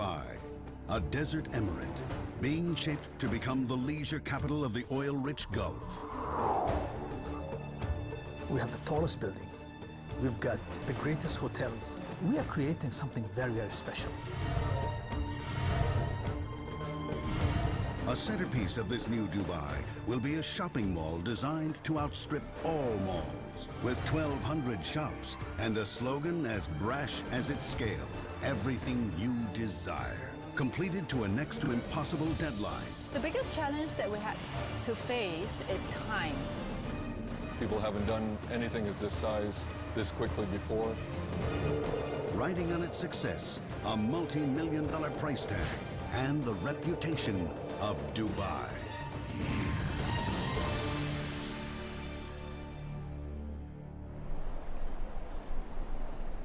Dubai, a desert emirate, being shaped to become the leisure capital of the oil-rich Gulf. We have the tallest building. We've got the greatest hotels. We are creating something very, very special. A centerpiece of this new Dubai will be a shopping mall designed to outstrip all malls, with 1,200 shops and a slogan as brash as its scale: everything you desire. Completed to a next to impossible deadline. The biggest challenge that we had to face is time. People haven't done anything as this size this quickly before. Riding on its success, a multi-million-dollar price tag and the reputation of Dubai.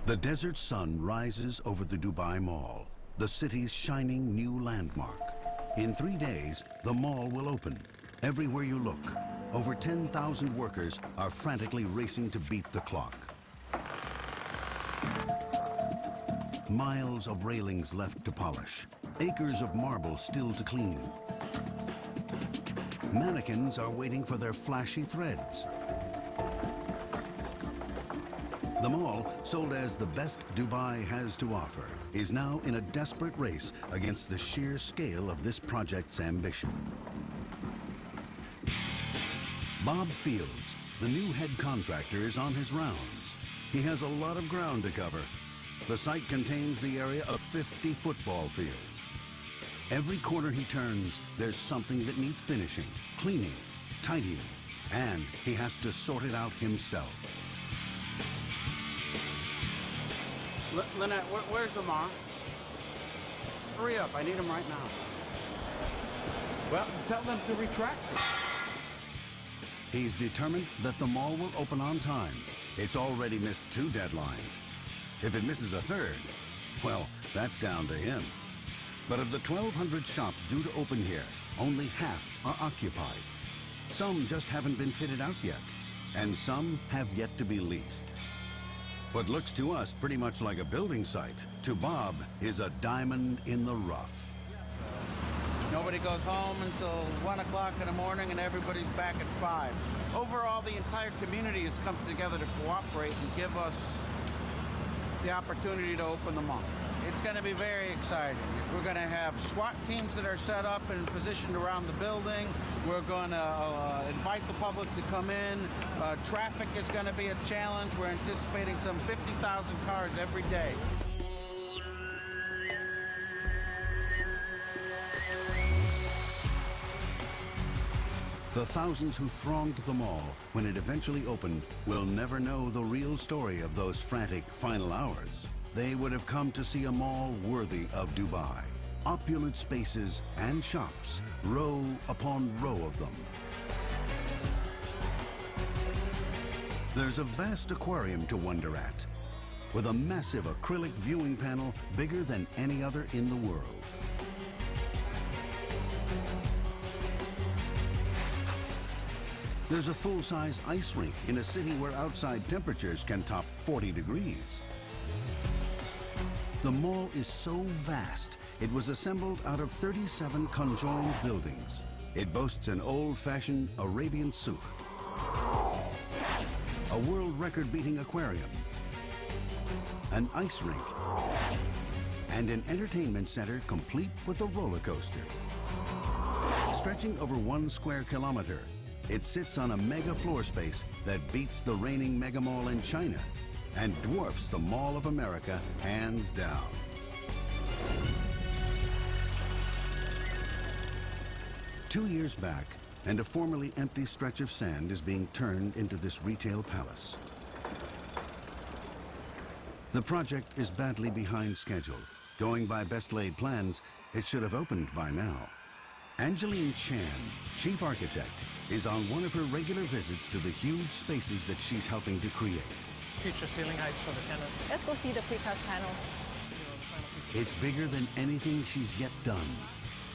The desert sun rises over the Dubai Mall, the city's shining new landmark. In 3 days, the mall will open. Everywhere you look, over 10,000 workers are frantically racing to beat the clock. Miles of railings left to polish, acres of marble still to clean. Mannequins are waiting for their flashy threads. The mall, sold as the best Dubai has to offer, is now in a desperate race against the sheer scale of this project's ambition. Bob Fields, the new head contractor, is on his rounds. He has a lot of ground to cover. The site contains the area of 50 football fields. Every corner he turns, there's something that needs finishing, cleaning, tidying, and he has to sort it out himself. Lynette, where's Lamar? Hurry up, I need him right now. Well, tell them to retract it. He's determined that the mall will open on time. It's already missed 2 deadlines. If it misses a third, well, that's down to him. But of the 1,200 shops due to open here, only half are occupied. Some just haven't been fitted out yet, and some have yet to be leased. What looks to us pretty much like a building site, to Bob is a diamond in the rough. Nobody goes home until 1 o'clock in the morning and everybody's back at 5. Overall, the entire community has come together to cooperate and give us the opportunity to open the mall. It's going to be very exciting. We're going to have SWAT teams that are set up and positioned around the building. We're going to invite the public to come in. Traffic is going to be a challenge. We're anticipating some 50,000 cars every day. The thousands who thronged the mall when it eventually opened will never know the real story of those frantic final hours. They would have come to see a mall worthy of Dubai. Opulent spaces and shops, row upon row of them. There's a vast aquarium to wonder at, with a massive acrylic viewing panel bigger than any other in the world. There's a full-size ice rink in a city where outside temperatures can top 40 degrees. The mall is so vast, it was assembled out of 37 conjoined buildings. It boasts an old-fashioned Arabian souk, a world record-beating aquarium, an ice rink, and an entertainment center complete with a roller coaster. Stretching over 1 square kilometer, it sits on a mega floor space that beats the reigning mega mall in China and dwarfs the Mall of America hands down. Two years back, and a formerly empty stretch of sand is being turned into this retail palace. The project is badly behind schedule. Going by best laid plans, it should have opened by now. Angeline Chan, chief architect, is on one of her regular visits to the huge spaces that she's helping to create. Future ceiling heights for the tenants. Let's go see the precast panels. It's bigger than anything she's yet done.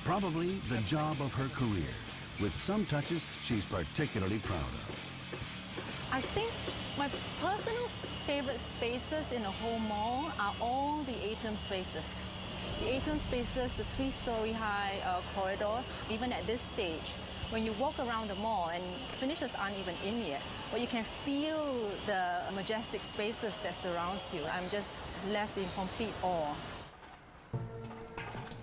Probably the job of her career, with some touches she's particularly proud of. I think my personal favorite spaces in the whole mall are all the atrium spaces. The atrium spaces, the 3-story high corridors. Even at this stage, when you walk around the mall, and finishes aren't even in yet, but you can feel the majestic spaces that surrounds you. I'm just left in complete awe.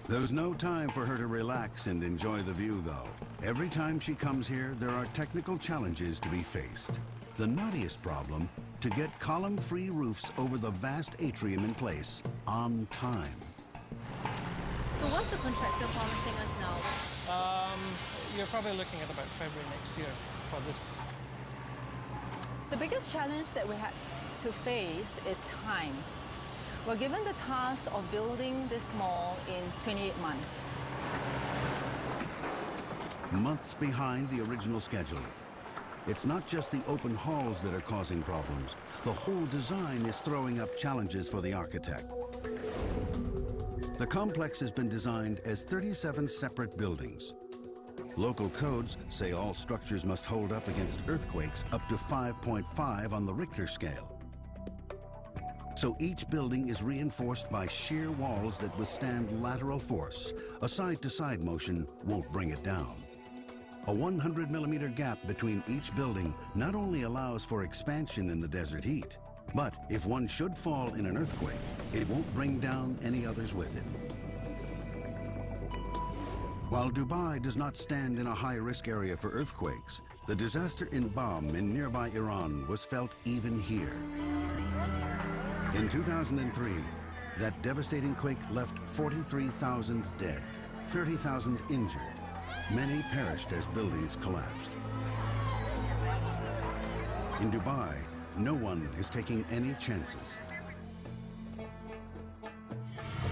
There's no time for her to relax and enjoy the view, though. Every time she comes here, there are technical challenges to be faced. The knottiest problem, to get column-free roofs over the vast atrium in place on time. So what's the contractor promising us now? You're probably looking at about February next year for this. The biggest challenge that we had to face is time. We're given the task of building this mall in 28 months. Months behind the original schedule. It's not just the open halls that are causing problems. The whole design is throwing up challenges for the architect. The complex has been designed as 37 separate buildings. Local codes say all structures must hold up against earthquakes up to 5.5 on the Richter scale. So each building is reinforced by sheer walls that withstand lateral force. A side-to-side motion won't bring it down. A 100-millimeter gap between each building not only allows for expansion in the desert heat, but if one should fall in an earthquake, it won't bring down any others with it. While Dubai does not stand in a high-risk area for earthquakes, the disaster in Bam in nearby Iran was felt even here. In 2003, that devastating quake left 43,000 dead, 30,000 injured. Many perished as buildings collapsed. In Dubai, no one is taking any chances.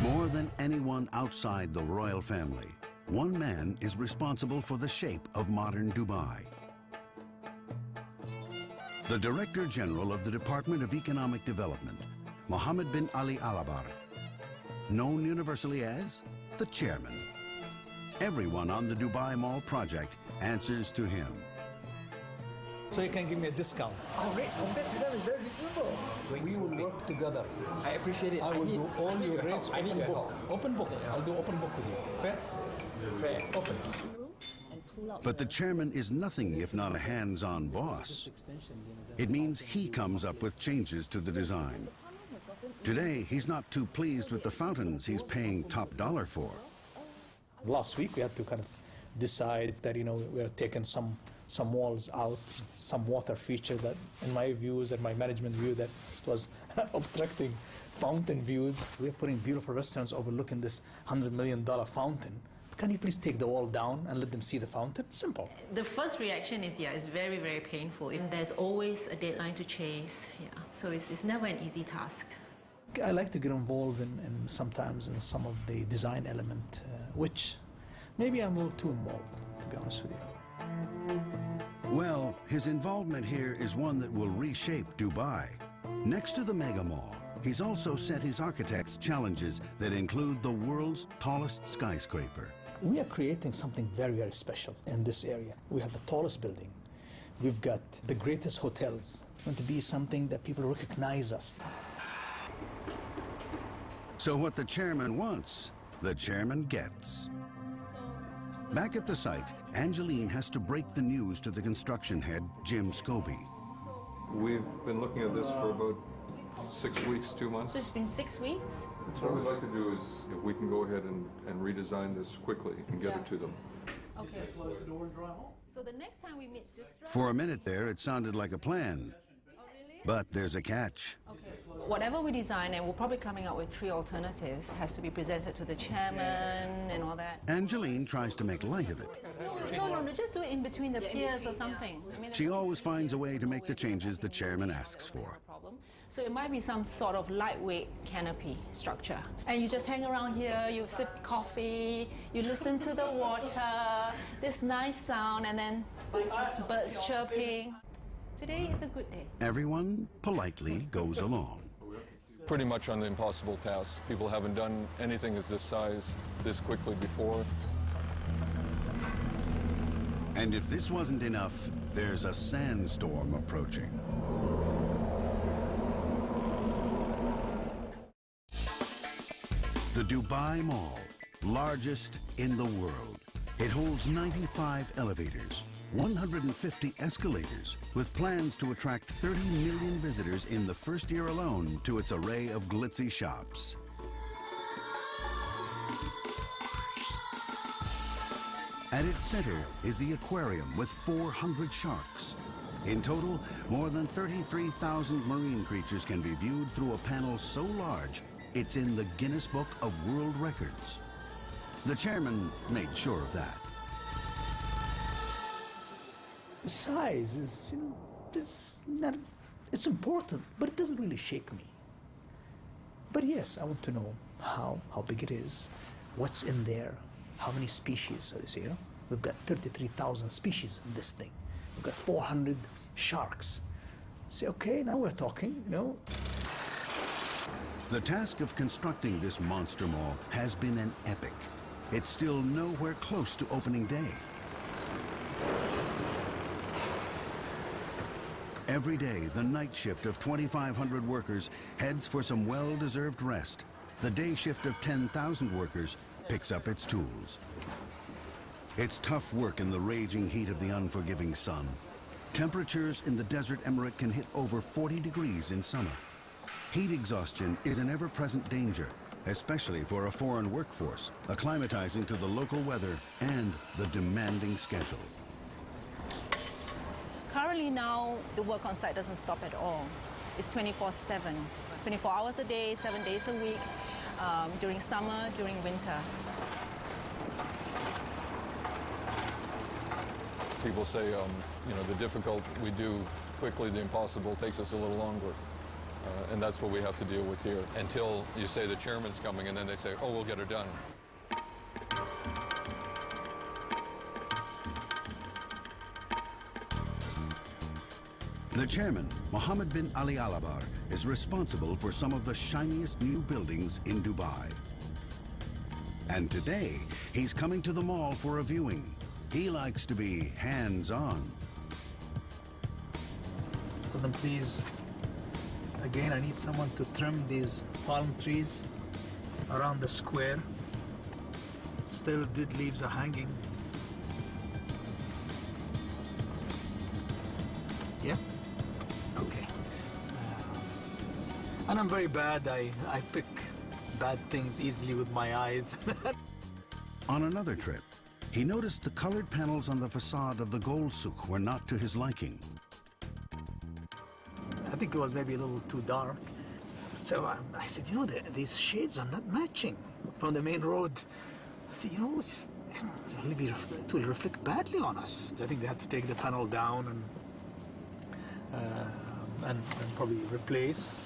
More than anyone outside the royal family, one man is responsible for the shape of modern Dubai. The Director General of the Department of Economic Development, Mohammed bin Ali Alabar, known universally as the Chairman. Everyone on the Dubai Mall project answers to him. So you can give me a discount. Our rates compared to them is very reasonable. We will work together. I appreciate it. I will do all your rates I need open your book. help. Open book. I'll do open book with you. Fair? Fair. Open. But the chairman is nothing if not a hands-on boss. It means he comes up with changes to the design. Today, he's not too pleased with the fountains he's paying top dollar for. Last week we had to kind of decide that, you know, we're taking some walls out, some water feature that, in my views and my management view, that was obstructing fountain views. We're putting beautiful restaurants overlooking this $100 million fountain. Can you please take the wall down and let them see the fountain? Simple. The first reaction is, yeah, it's very, very painful. And there's always a deadline to chase, yeah. So it's never an easy task. I like to get involved in sometimes in some of the design element, which maybe I'm a little too involved, to be honest with you. Well, his involvement here is one that will reshape Dubai. Next to the mega mall, he's also set his architects challenges that include the world's tallest skyscraper. We are creating something very, very special in this area. We have the tallest building. We've got the greatest hotels. It's going to be something that people recognize us. So what the chairman wants, the chairman gets. Back at the site, Angeline has to break the news to the construction head, Jim Scobie. We've been looking at this for about 6 weeks, 2 months. So it's been 6 weeks? What we'd like to do is, if we can go ahead and redesign this quickly and get it to them. Okay. So the next time we meet Sister... For a minute there, it sounded like a plan. Oh, really? But there's a catch. Okay. Whatever we design, and we're probably coming up with 3 alternatives, has to be presented to the chairman and all that. Angeline tries to make light of it. No, just do it in between the piers or something. I mean, She always finds a way to make the changes the chairman asks for. So it might be some sort of lightweight canopy structure. And you just hang around here, you sip coffee, you listen to the water, this nice sound, and then birds chirping. Today is a good day. Everyone politely goes along. Pretty much on the impossible task. People haven't done anything as this size this quickly before. And if this wasn't enough, there's a sandstorm approaching. The Dubai Mall, largest in the world. It holds 95 elevators, 150 escalators, with plans to attract 30 million visitors in the first year alone to its array of glitzy shops. At its center is the aquarium with 400 sharks. In total, more than 33,000 marine creatures can be viewed through a panel so large, it's in the Guinness Book of World Records. The chairman made sure of that. The size is, it's important, but it doesn't really shake me. But yes, I want to know how big it is, what's in there, how many species. So they say, we've got 33,000 species in this thing. We've got 400 sharks. Say, okay, now we're talking, The task of constructing this monster mall has been an epic. It's still nowhere close to opening day. Every day, the night shift of 2,500 workers heads for some well-deserved rest. The day shift of 10,000 workers picks up its tools. It's tough work in the raging heat of the unforgiving sun. Temperatures in the desert emirate can hit over 40 degrees in summer. Heat exhaustion is an ever-present danger, especially for a foreign workforce, acclimatizing to the local weather and the demanding schedule. Currently now, the work on site doesn't stop at all. It's 24/7, 24 hours a day, 7 days a week, during summer, during winter. People say, the difficult we do quickly, the impossible takes us a little longer. And that's what we have to deal with here until you say the chairman's coming and then they say, oh, we'll get her done. The chairman, Mohammed bin Ali Alabar, is responsible for some of the shiniest new buildings in Dubai. And today, he's coming to the mall for a viewing. He likes to be hands-on. Could them please, again, I need someone to trim these palm trees around the square. Still, dead leaves are hanging. Yeah? Okay. And I'm very bad. I pick bad things easily with my eyes. On another trip, he noticed the colored panels on the facade of the gold souk were not to his liking. I think it was maybe a little too dark. So I said, these shades are not matching from the main road. I said, it will reflect badly on us. I think they had to take the panel down and probably replace.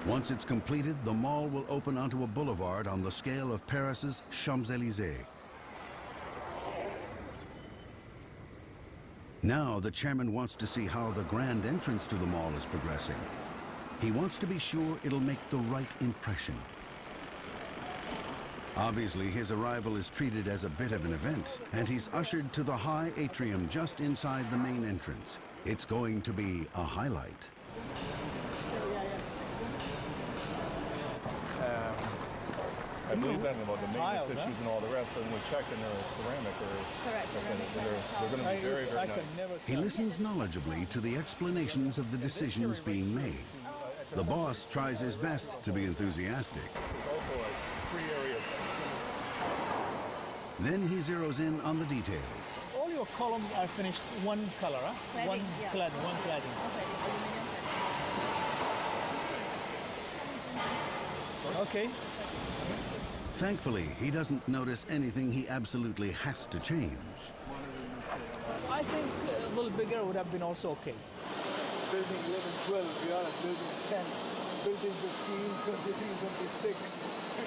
Once it's completed, the mall will open onto a boulevard on the scale of Paris's Champs-Élysées. Now the chairman wants to see how the grand entrance to the mall is progressing. He wants to be sure it'll make the right impression. Obviously, his arrival is treated as a bit of an event, and he's ushered to the high atrium just inside the main entrance. It's going to be a highlight. I believe then about the maintenance issues and all the rest, but when we check and they're ceramic or they're going to be very, very nice. He listens knowledgeably to the explanations of the decisions being made. The boss tries his best to be enthusiastic. Then he zeroes in on the details. All your columns are finished one color, huh? One cladding. Okay. Thankfully, he doesn't notice anything he absolutely has to change. I think a little bigger would have been also okay. Building 11, 12, we are at building 10, building 15, 23, 26.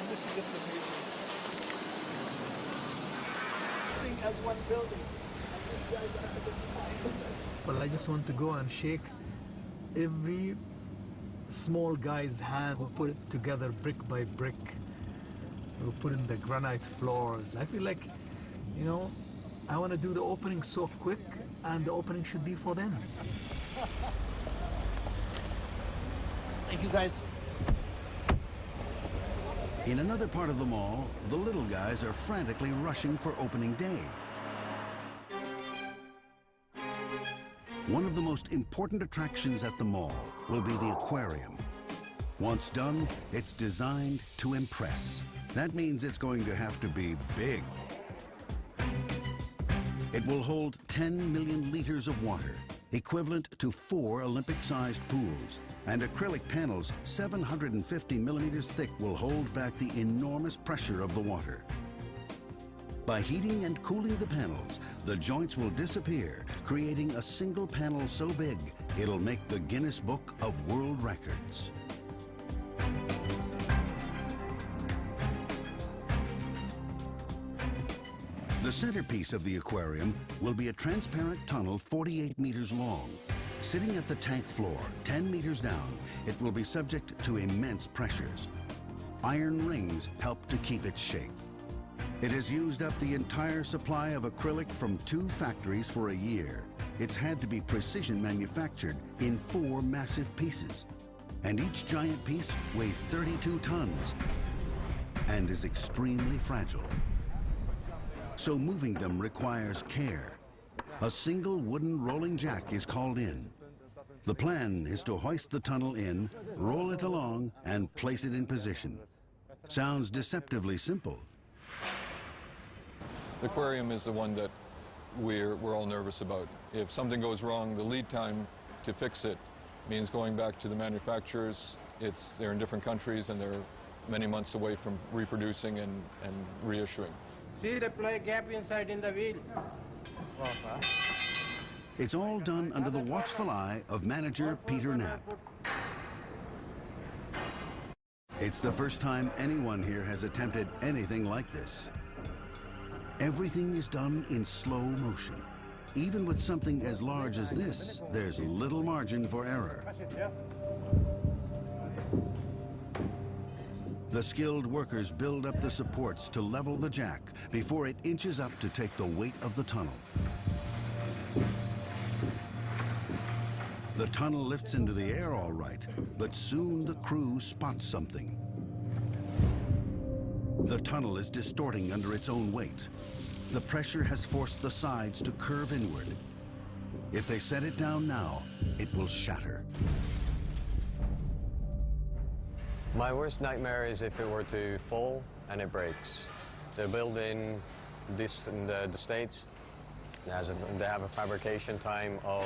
This is just amazing. As one building. Well, I just want to go and shake every small guy's hand who put it together brick by brick, who put in the granite floors. I feel like, I want to do the opening so quick, and the opening should be for them. Thank you, guys. In another part of the mall, the little guys are frantically rushing for opening day. One of the most important attractions at the mall will be the aquarium. Once done, it's designed to impress. That means it's going to have to be big. It will hold 10 million liters of water, equivalent to 4 Olympic-sized pools, and acrylic panels 750 millimeters thick will hold back the enormous pressure of the water. By heating and cooling the panels, the joints will disappear, creating a single panel so big, it'll make the Guinness Book of World Records. The centerpiece of the aquarium will be a transparent tunnel 48 meters long. Sitting at the tank floor, 10 meters down, it will be subject to immense pressures. Iron rings help to keep its shape. It has used up the entire supply of acrylic from 2 factories for a year. It's had to be precision manufactured in 4 massive pieces. And each giant piece weighs 32 tons and is extremely fragile. So moving them requires care. A single wooden rolling jack is called in. The plan is to hoist the tunnel in, roll it along, and place it in position. Sounds deceptively simple. The aquarium is the one that we're all nervous about. If something goes wrong, the lead time to fix it means going back to the manufacturers. They're in different countries and they're many months away from reproducing and reissuing. See the play gap inside in the wheel. It's all done under the watchful eye of manager Peter Knapp. It's the first time anyone here has attempted anything like this. Everything is done in slow motion. Even with something as large as this, there's little margin for error. The skilled workers build up the supports to level the jack before it inches up to take the weight of the tunnel. The tunnel lifts into the air all right, but soon the crew spots something. The tunnel is distorting under its own weight. The pressure has forced the sides to curve inward. If they set it down now, it will shatter. My worst nightmare is if it were to fall and it breaks. They're built in the States. They have a fabrication time of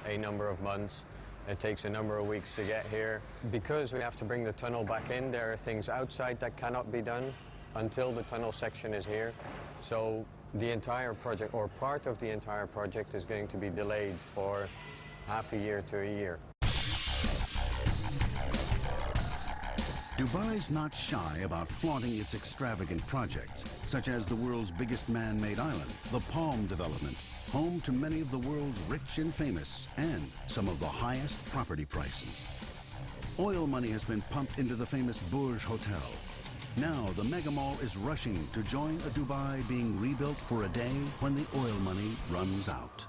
a number of months. It takes a number of weeks to get here. Because we have to bring the tunnel back in, there are things outside that cannot be done until the tunnel section is here. So the entire project, or part of the entire project, is going to be delayed for half a year to a year. Dubai's not shy about flaunting its extravagant projects, such as the world's biggest man-made island, the Palm Development, home to many of the world's rich and famous, and some of the highest property prices. Oil money has been pumped into the famous Burj Hotel. Now the mega mall is rushing to join a Dubai being rebuilt for a day when the oil money runs out.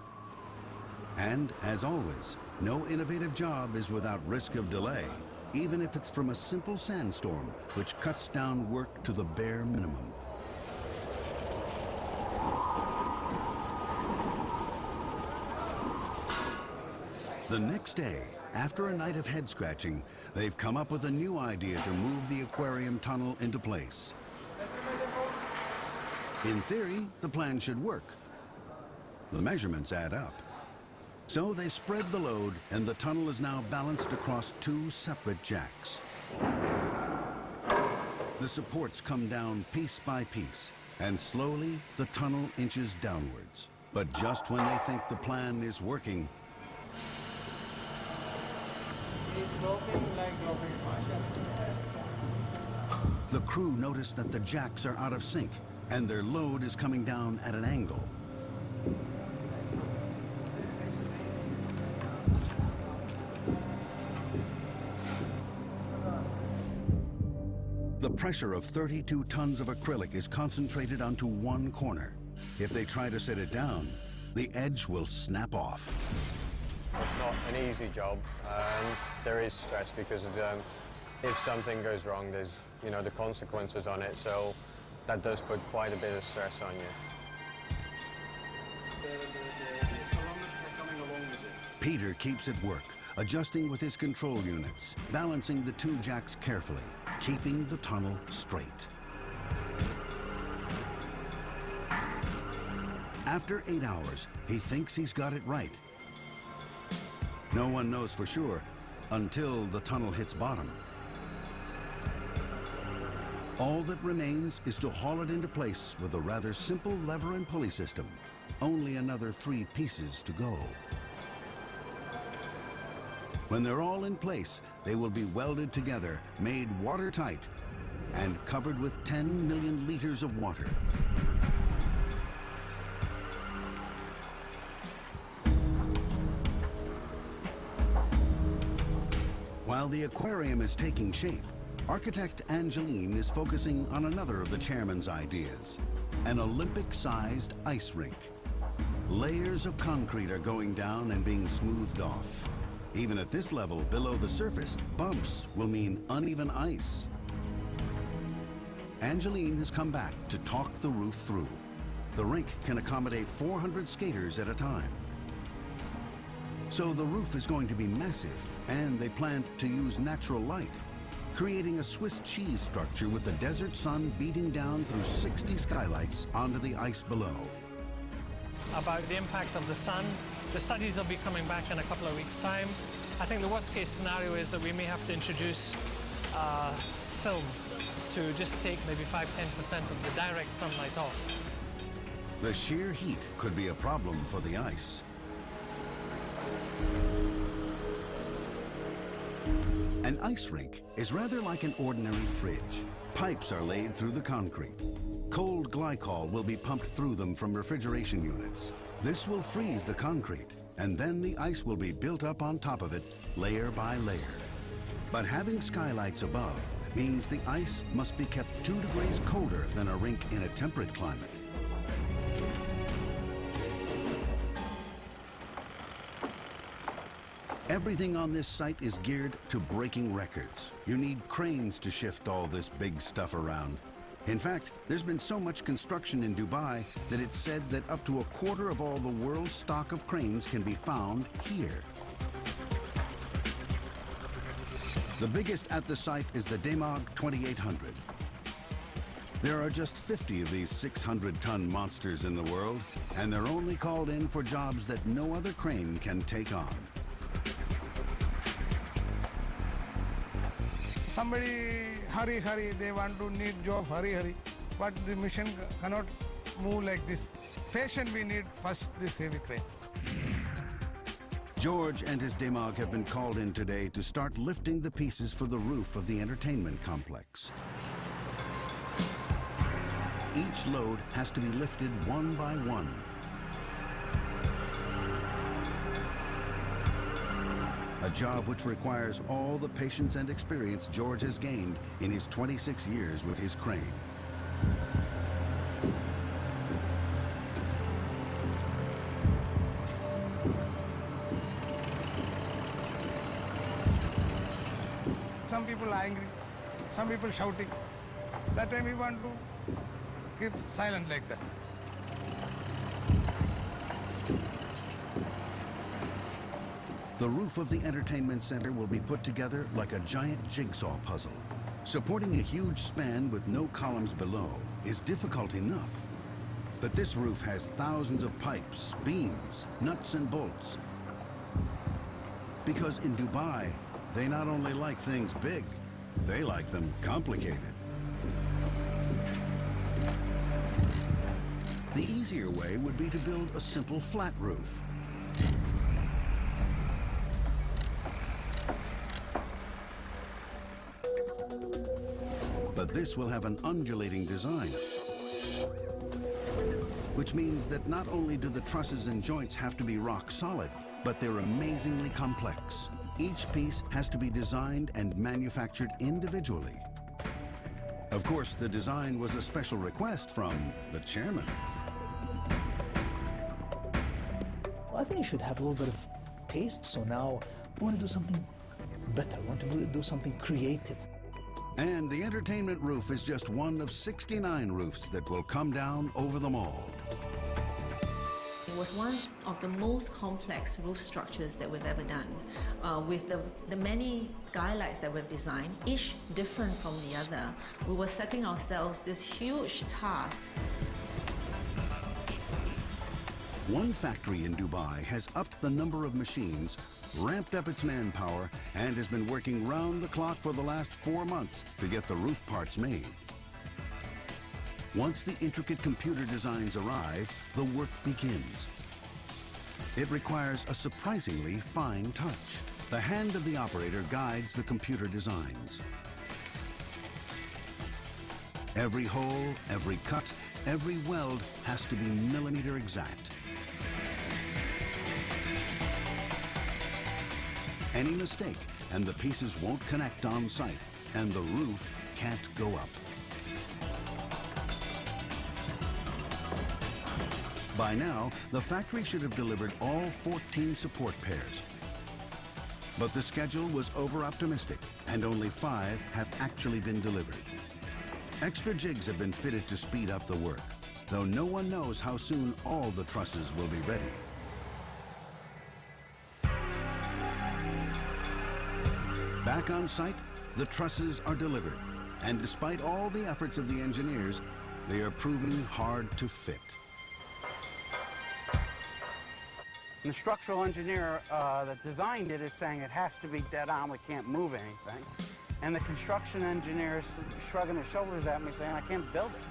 And as always, no innovative job is without risk of delay, even if it's from a simple sandstorm, which cuts down work to the bare minimum. The next day, after a night of head scratching, they've come up with a new idea to move the aquarium tunnel into place. In theory, the plan should work. The measurements add up. So they spread the load, and the tunnel is now balanced across 2 separate jacks. The supports come down piece by piece, and slowly the tunnel inches downwards. But just when they think the plan is working, the crew notice that the jacks are out of sync, and their load is coming down at an angle. The pressure of 32 tons of acrylic is concentrated onto one corner. If they try to set it down, the edge will snap off. It's not an easy job. There is stress because of If something goes wrong, there's, the consequences on it, so that does put quite a bit of stress on you. Peter keeps at work, adjusting with his control units, balancing the two jacks carefully, keeping the tunnel straight. After 8 hours, he thinks he's got it right. No one knows for sure until the tunnel hits bottom. All that remains is to haul it into place with a rather simple lever and pulley system. Only another 3 pieces to go. When they're all in place, they will be welded together, made watertight, and covered with 10 million liters of water. While the aquarium is taking shape, architect Angeline is focusing on another of the chairman's ideas, an Olympic-sized ice rink. Layers of concrete are going down and being smoothed off. Even at this level, below the surface, bumps will mean uneven ice. Angeline has come back to talk the roof through. The rink can accommodate 400 skaters at a time. So the roof is going to be massive, and they plan to use natural light, creating a Swiss cheese structure with the desert sun beating down through 60 skylights onto the ice below. About the impact of the sun, the studies will be coming back in a couple of weeks' time. I think the worst case scenario is that we may have to introduce film to just take maybe 5–10% of the direct sunlight off. The sheer heat could be a problem for the ice. An ice rink is rather like an ordinary fridge. Pipes are laid through the concrete. Cold glycol will be pumped through them from refrigeration units. This will freeze the concrete, and then the ice will be built up on top of it, layer by layer. But having skylights above means the ice must be kept 2 degrees colder than a rink in a temperate climate. Everything on this site is geared to breaking records. You need cranes to shift all this big stuff around. In fact, there's been so much construction in Dubai that it's said that up to 1/4 of all the world's stock of cranes can be found here. The biggest at the site is the Demag 2800. There are just 50 of these 600-ton monsters in the world, and they're only called in for jobs that no other crane can take on. Somebody hurry, they want to need job hurry, but the machine cannot move like this. Patient we need first this heavy crane. George and his Demag have been called in today to start lifting the pieces for the roof of the entertainment complex. Each load has to be lifted one by one. A job which requires all the patience and experience George has gained in his 26 years with his crane. Some people are angry, some people shouting. That time we want to keep silent like that. The roof of the entertainment center will be put together like a giant jigsaw puzzle. Supporting a huge span with no columns below is difficult enough. But this roof has thousands of pipes, beams, nuts and bolts. Because in Dubai, they not only like things big, they like them complicated. The easier way would be to build a simple flat roof. But this will have an undulating design, which means that not only do the trusses and joints have to be rock solid, but they're amazingly complex. Each piece has to be designed and manufactured individually. Of course, the design was a special request from the chairman. Well, I think you should have a little bit of taste, so now we want to do something better, we want to do something creative. And the entertainment roof is just one of 69 roofs that will come down over the mall. It was one of the most complex roof structures that we've ever done, with the many skylights that we've designed, each different from the other. We were setting ourselves this huge task. One factory in Dubai has upped the number of machines, ramped up its manpower, and has been working round the clock for the last 4 months to get the roof parts made. Once the intricate computer designs arrive, the work begins. It requires a surprisingly fine touch. The hand of the operator guides the computer designs. Every hole, every cut, every weld has to be millimeter exact. Any mistake, and the pieces won't connect on site, and the roof can't go up. By now, the factory should have delivered all 14 support pairs. But the schedule was over-optimistic, and only 5 have actually been delivered. Extra jigs have been fitted to speed up the work, though no one knows how soon all the trusses will be ready. Back on site, the trusses are delivered, and despite all the efforts of the engineers, they are proving hard to fit. And the structural engineer that designed it is saying it has to be dead on, we can't move anything. And the construction engineer is shrugging his shoulders at me saying, I can't build it.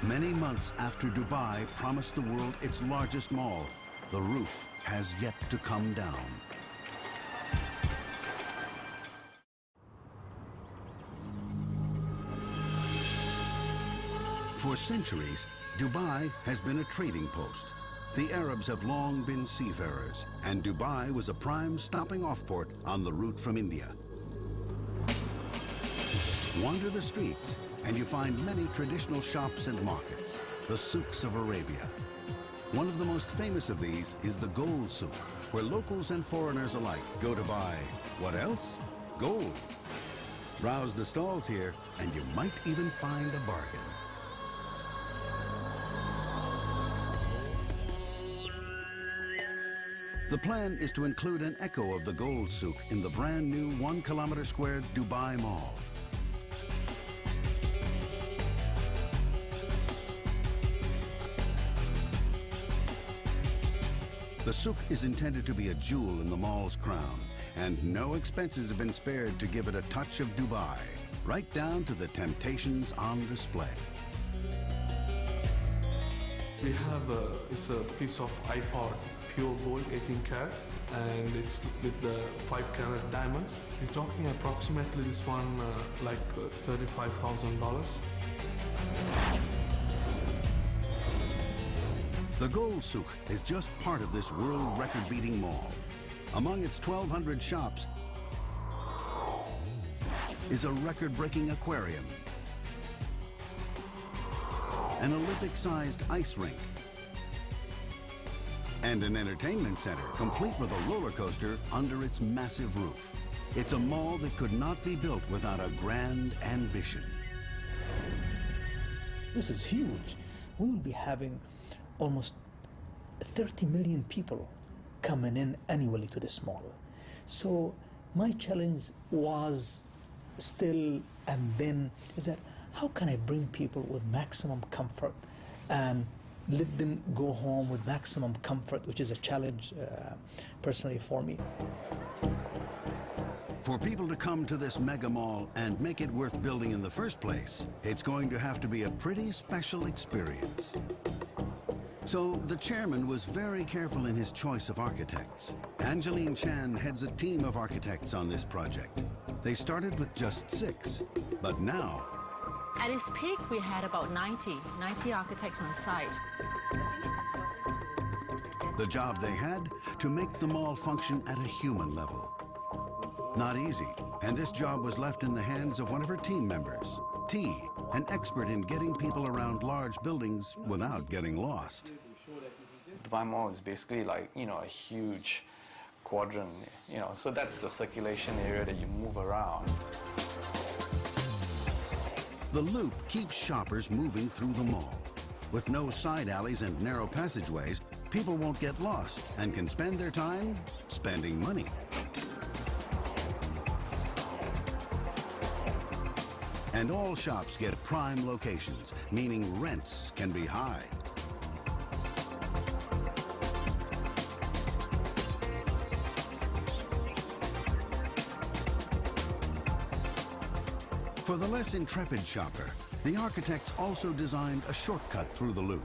Many months after Dubai promised the world its largest mall, the roof has yet to come down. For centuries, Dubai has been a trading post. The Arabs have long been seafarers, and Dubai was a prime stopping-off port on the route from India. Wander the streets, and you find many traditional shops and markets, the souks of Arabia. One of the most famous of these is the gold souk, where locals and foreigners alike go to buy, what else? Gold. Browse the stalls here, and you might even find a bargain. The plan is to include an echo of the gold souk in the brand new 1 kilometer squared Dubai Mall. The souk is intended to be a jewel in the mall's crown, and no expenses have been spared to give it a touch of Dubai, right down to the temptations on display. We have it's a piece of iPod, pure gold, 18 karat, and it's with the 5-carat diamonds. We're talking approximately this one like $35,000. The Gold Souk is just part of this world record-beating mall. Among its 1,200 shops is a record-breaking aquarium, an Olympic-sized ice rink, and an entertainment center complete with a roller coaster under its massive roof. It's a mall that could not be built without a grand ambition. This is huge. We will be having almost 30 million people coming in annually to this mall. So my challenge was still and then is that how can I bring people with maximum comfort and let them go home with maximum comfort, which is a challenge personally for me. For people to come to this mega mall and make it worth building in the first place, it's going to have to be a pretty special experience. So the chairman was very careful in his choice of architects. Angeline Chan heads a team of architects on this project. They started with just 6, but now... At its peak, we had about 90 architects on site. The job they had, to make the mall function at a human level. Not easy, and this job was left in the hands of one of her team members, T, an expert in getting people around large buildings without getting lost. Dubai Mall is basically like, you know, a huge quadrant, you know, so that's the circulation area that you move around. The loop keeps shoppers moving through the mall. With no side alleys and narrow passageways, people won't get lost and can spend their time spending money. And all shops get prime locations, meaning rents can be high. For the less intrepid shopper, the architects also designed a shortcut through the loop.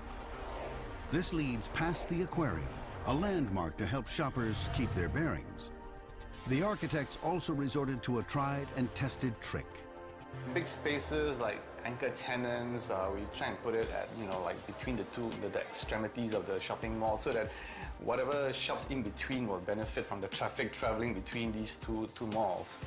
This leads past the Aquarium, a landmark to help shoppers keep their bearings. The architects also resorted to a tried and tested trick. Big spaces like anchor tenants, we try and put it at, you know, like between the extremities of the shopping mall, so that whatever shops in between will benefit from the traffic traveling between these two malls.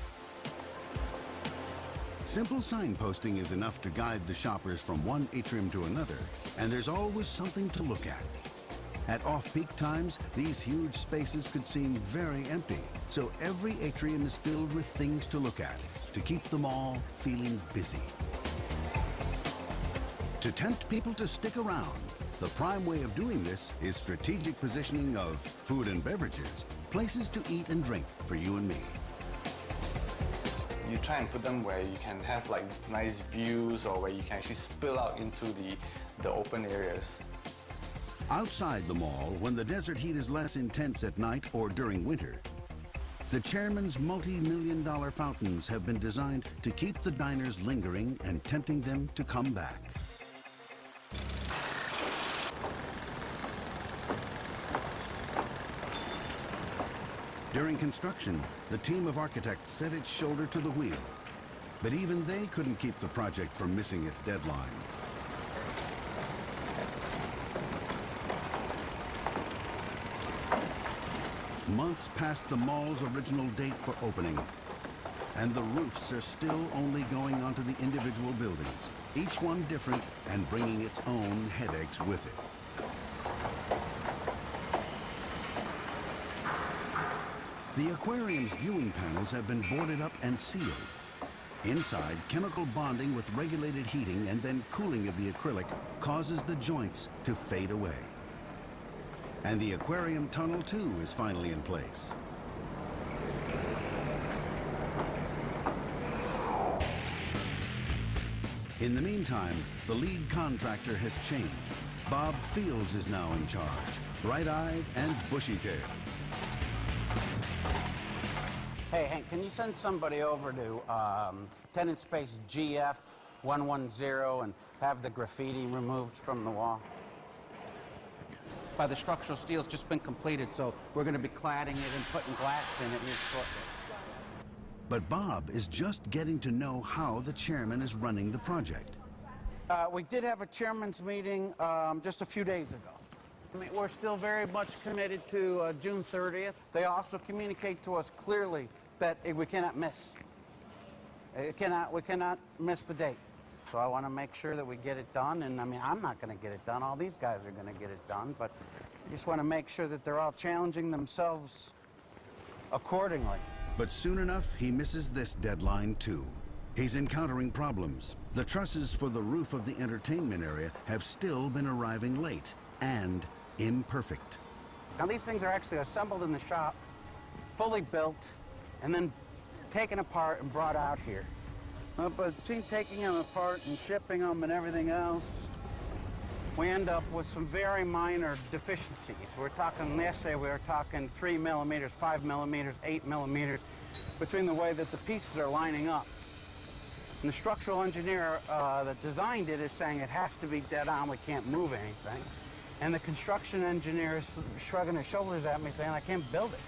Simple signposting is enough to guide the shoppers from one atrium to another, and there's always something to look at. At off-peak times, these huge spaces could seem very empty, so every atrium is filled with things to look at to keep them all feeling busy. To tempt people to stick around, the prime way of doing this is strategic positioning of food and beverages, places to eat and drink for you and me. You try and put them where you can have like nice views, or where you can actually spill out into the open areas. Outside the mall, when the desert heat is less intense at night or during winter, the chairman's multi-million-dollar fountains have been designed to keep the diners lingering and tempting them to come back. During construction, the team of architects set its shoulder to the wheel, but even they couldn't keep the project from missing its deadline. Months past the mall's original date for opening, and the roofs are still only going onto the individual buildings, each one different and bringing its own headaches with it. The aquarium's viewing panels have been boarded up and sealed. Inside, chemical bonding with regulated heating and then cooling of the acrylic causes the joints to fade away. And the aquarium tunnel, too, is finally in place. In the meantime, the lead contractor has changed. Bob Fields is now in charge, bright-eyed and bushy-tailed. Hey, Hank, can you send somebody over to tenant space GF 110 and have the graffiti removed from the wall? The structural steel's just been completed, so we're going to be cladding it and putting glass in it here shortly. But Bob is just getting to know how the chairman is running the project. We did have a chairman's meeting just a few days ago. I mean, we're still very much committed to June 30th. They also communicate to us clearly that we cannot miss. We cannot miss the date. So I want to make sure that we get it done, and I mean, I'm not going to get it done. All these guys are going to get it done, but I just want to make sure that they're all challenging themselves accordingly. But soon enough, he misses this deadline, too. He's encountering problems. The trusses for the roof of the entertainment area have still been arriving late and imperfect. Now, these things are actually assembled in the shop, fully built, and then taken apart and brought out here. But between taking them apart and shipping them and everything else, we end up with some very minor deficiencies. We're talking, yesterday we were talking 3 millimeters, 5 millimeters, 8 millimeters, between the way that the pieces are lining up. And the structural engineer that designed it is saying it has to be dead on, we can't move anything. And the construction engineer is shrugging his shoulders at me saying, I can't build it.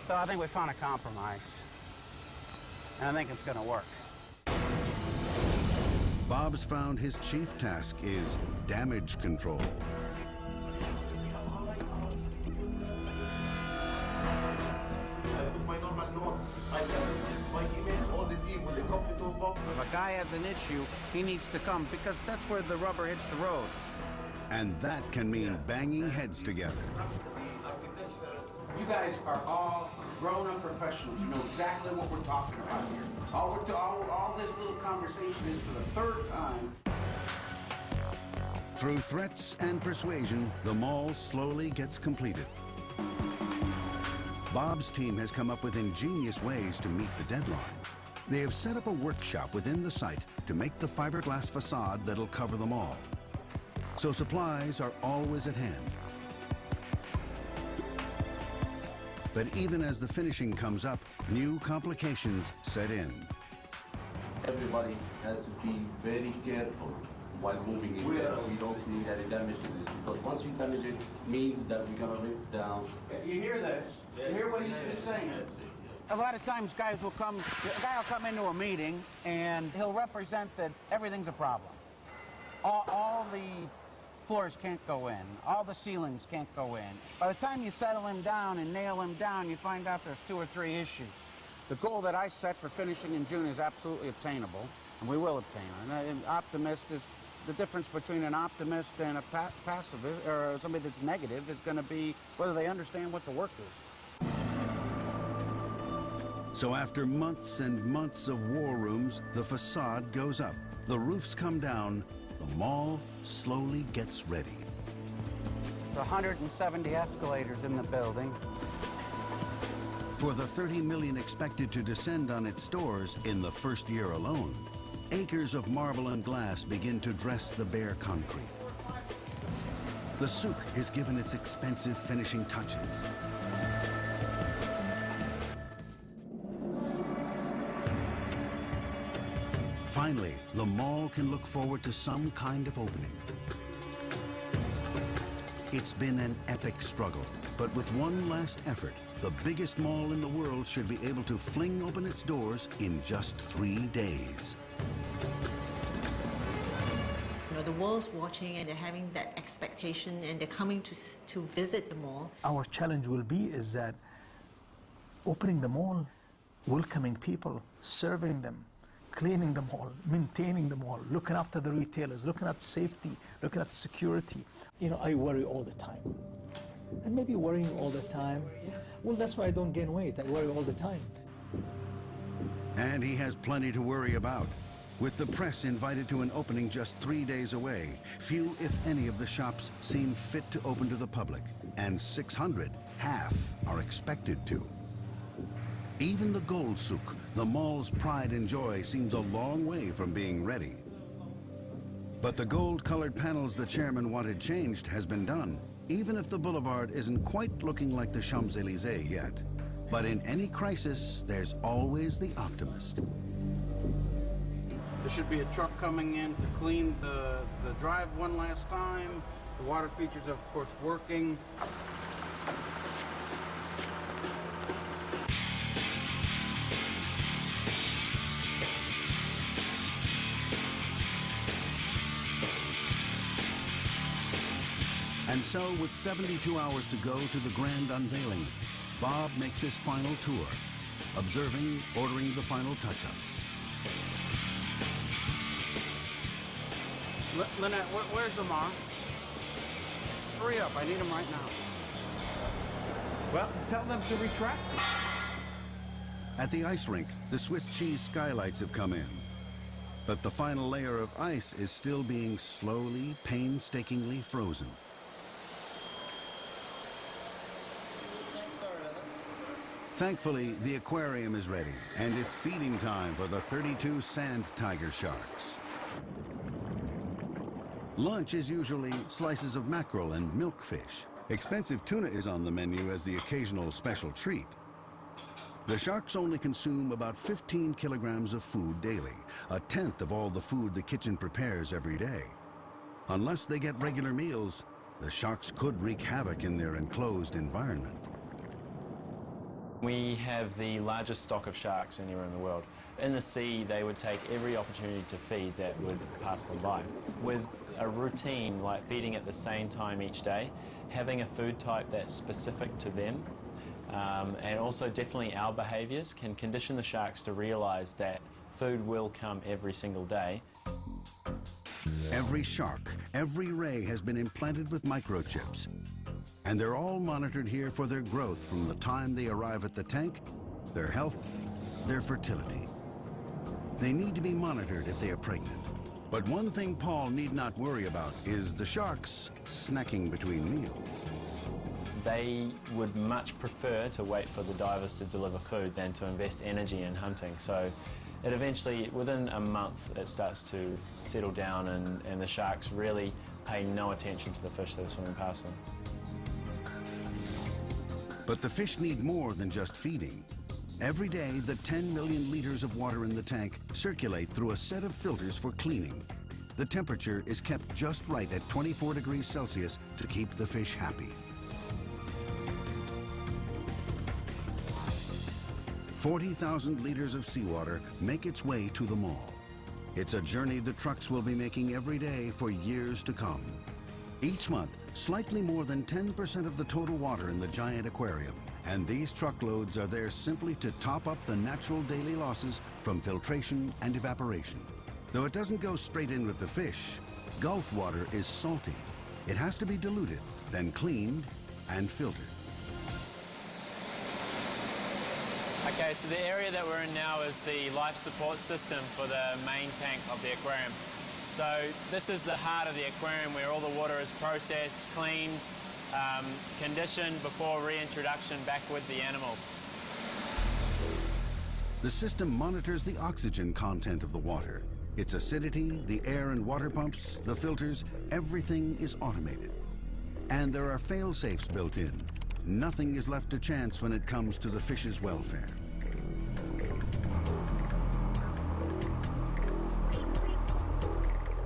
So I think we found a compromise. And I think it's going to work. Bob's found his chief task is damage control. If a guy has an issue, he needs to come, because that's where the rubber hits the road. And that can mean banging heads together. You guys are all grown-up professionals. You know exactly what we're talking about here. All this little conversation is for the third time. Through threats and persuasion, the mall slowly gets completed. Bob's team has come up with ingenious ways to meet the deadline. They have set up a workshop within the site to make the fiberglass facade that'll cover the mall. So supplies are always at hand. But even as the finishing comes up, new complications set in. Everybody has to be very careful while moving in there. We don't see any damage to this, because once you damage it, means that we're gonna rip down. You hear this? You hear what he's just saying? A lot of times guys will come, a guy will come into a meeting and he'll represent that everything's a problem. All the floors can't go in, all the ceilings can't go in. By the time you settle him down and nail him down, you find out there's 2 or 3 issues. The goal that I set for finishing in June is absolutely obtainable, and we will obtain it. An optimist is, the difference between an optimist and a pacifist, or somebody that's negative, is going to be whether they understand what the work is. So after months and months of war rooms, the facade goes up, the roofs come down, the mall slowly gets ready. There's 170 escalators in the building. For the 30 million expected to descend on its stores in the first year alone, acres of marble and glass begin to dress the bare concrete. The souk is given its expensive finishing touches. Finally, the mall can look forward to some kind of opening. It's been an epic struggle, but with one last effort, the biggest mall in the world should be able to fling open its doors in just 3 days. You know, the world's watching and they're having that expectation and they're coming to visit the mall. Our challenge will be is that opening the mall, welcoming people, serving them, cleaning the mall, maintaining the mall, looking after the retailers, looking at safety, looking at security. You know, I worry all the time. And maybe worrying all the time, well, that's why I don't gain weight. I worry all the time. And he has plenty to worry about. With the press invited to an opening just 3 days away, few, if any, of the shops seem fit to open to the public, and 600, half, are expected to. Even the gold souk, the mall's pride and joy, seems a long way from being ready. But the gold-colored panels the chairman wanted changed has been done, even if the boulevard isn't quite looking like the Champs-Élysées yet. But in any crisis, there's always the optimist. There should be a truck coming in to clean the drive one last time. The water features, of course, working. And so, with 72 hours to go to the grand unveiling, Bob makes his final tour, observing, ordering the final touch-ups. Lynette, where's Amar? Hurry up, I need him right now. Well, tell them to retract it. At the ice rink, the Swiss cheese skylights have come in. But the final layer of ice is still being slowly, painstakingly frozen. Thankfully, the aquarium is ready, and it's feeding time for the 32 sand tiger sharks. Lunch is usually slices of mackerel and milkfish. Expensive tuna is on the menu as the occasional special treat. The sharks only consume about 15 kilograms of food daily, a tenth of all the food the kitchen prepares every day. Unless they get regular meals, the sharks could wreak havoc in their enclosed environment. We have the largest stock of sharks anywhere in the world. In the sea, they would take every opportunity to feed that would pass them by. With a routine like feeding at the same time each day, having a food type that's specific to them, and also definitely our behaviours can condition the sharks to realise that food will come every single day. Every shark, every ray has been implanted with microchips. And they're all monitored here for their growth from the time they arrive at the tank, their health, their fertility. They need to be monitored if they are pregnant. But one thing Paul need not worry about is the sharks snacking between meals. They would much prefer to wait for the divers to deliver food than to invest energy in hunting. So it eventually, within a month, it starts to settle down and the sharks really pay no attention to the fish that are swimming past them. But the fish need more than just feeding. Every day, the 10 million liters of water in the tank circulate through a set of filters for cleaning. The temperature is kept just right at 24 degrees Celsius to keep the fish happy. 40,000 liters of seawater make its way to the mall. It's a journey the trucks will be making every day for years to come. Each month, slightly more than 10% of the total water in the giant aquarium. And these truckloads are there simply to top up the natural daily losses from filtration and evaporation. Though it doesn't go straight in with the fish, Gulf water is salty. It has to be diluted, then cleaned and filtered. Okay, so the area that we're in now is the life support system for the main tank of the aquarium. So this is the heart of the aquarium where all the water is processed, cleaned, conditioned before reintroduction back with the animals. The system monitors the oxygen content of the water. Its acidity, the air and water pumps, the filters, everything is automated. And there are fail-safes built in. Nothing is left to chance when it comes to the fish's welfare.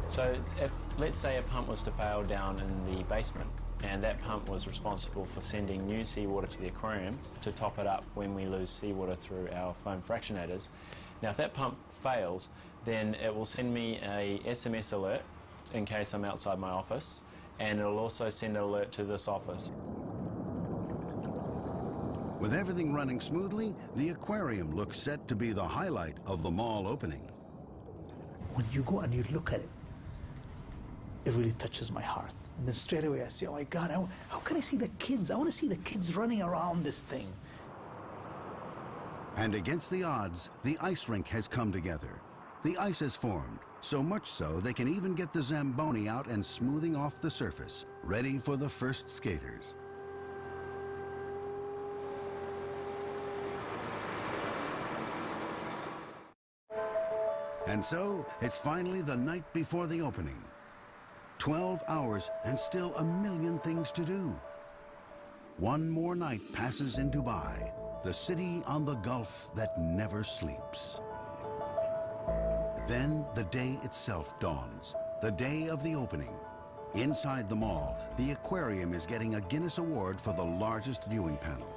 So if, let's say, a pump was to fail down in the basement, and that pump was responsible for sending new seawater to the aquarium to top it up when we lose seawater through our foam fractionators. Now, if that pump fails, then it will send me a SMS alert in case I'm outside my office, and it'll also send an alert to this office. With everything running smoothly, the aquarium looks set to be the highlight of the mall opening. When you go and you look at it, it really touches my heart. And then straight away I say, oh my God, how can I see the kids? I want to see the kids running around this thing. And against the odds, the ice rink has come together. The ice has formed, so much so they can even get the Zamboni out and smoothing off the surface, ready for the first skaters. And so, it's finally the night before the opening. 12 hours and still a million things to do. One more night passes in Dubai, the city on the Gulf that never sleeps. Then the day itself dawns, the day of the opening. Inside the mall, the aquarium is getting a Guinness Award for the largest viewing panel.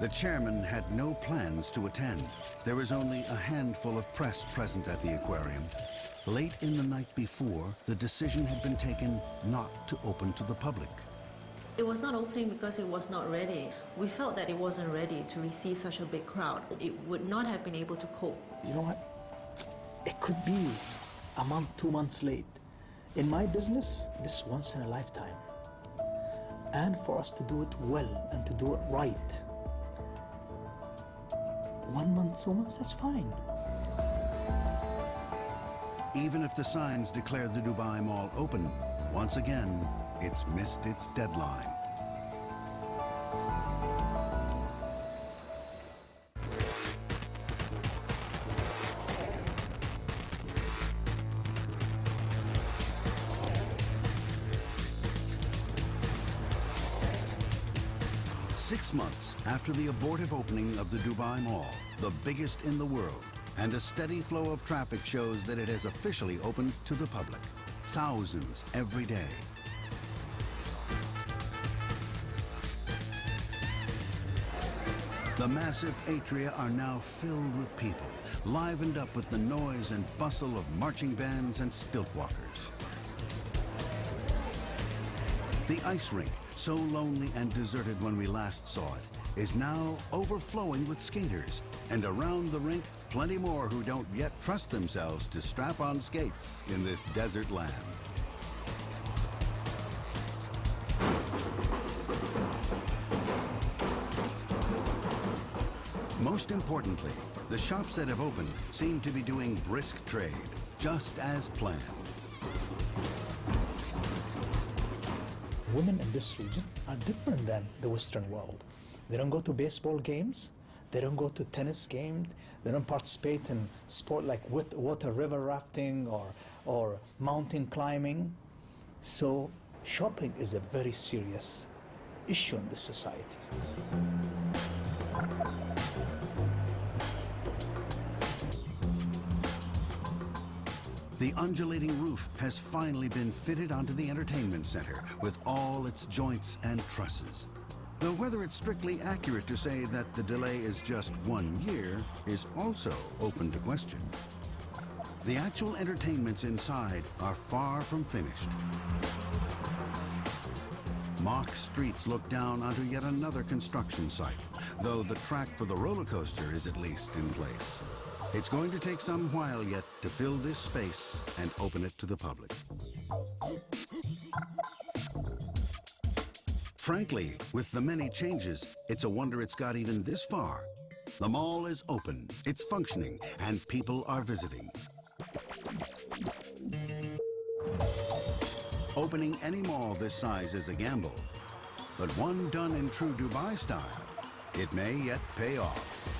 The chairman had no plans to attend. There was only a handful of press present at the aquarium. Late in the night before, the decision had been taken not to open to the public. It was not opening because it was not ready. We felt that it wasn't ready to receive such a big crowd. It would not have been able to cope. You know what? It could be a month, 2 months late. In my business, this is once in a lifetime. And for us to do it well and to do it right, 1 month, 2 months, that's fine. Even if the signs declare the Dubai Mall open, once again, it's missed its deadline. Six months after the abortive opening of the Dubai Mall, the biggest in the world, and a steady flow of traffic shows that it has officially opened to the public. Thousands every day. The massive atria are now filled with people, livened up with the noise and bustle of marching bands and stilt walkers. The ice rink, so lonely and deserted when we last saw it, is now overflowing with skaters. And around the rink, plenty more who don't yet trust themselves to strap on skates in this desert land. most importantly, the shops that have opened seem to be doing brisk trade, just as planned. Women in this region are different than the Western world. They don't go to baseball games, they don't go to tennis games, they don't participate in sport like water river rafting or mountain climbing. So shopping is a very serious issue in this society. The undulating roof has finally been fitted onto the entertainment center with all its joints and trusses. Though whether it's strictly accurate to say that the delay is just 1 year is also open to question. The actual entertainments inside are far from finished. Mock streets look down onto yet another construction site, though the track for the roller coaster is at least in place. It's going to take some while yet to fill this space and open it to the public. Frankly, with the many changes, it's a wonder it's got even this far. The mall is open, it's functioning, and people are visiting. Opening any mall this size is a gamble, but one done in true Dubai style, it may yet pay off.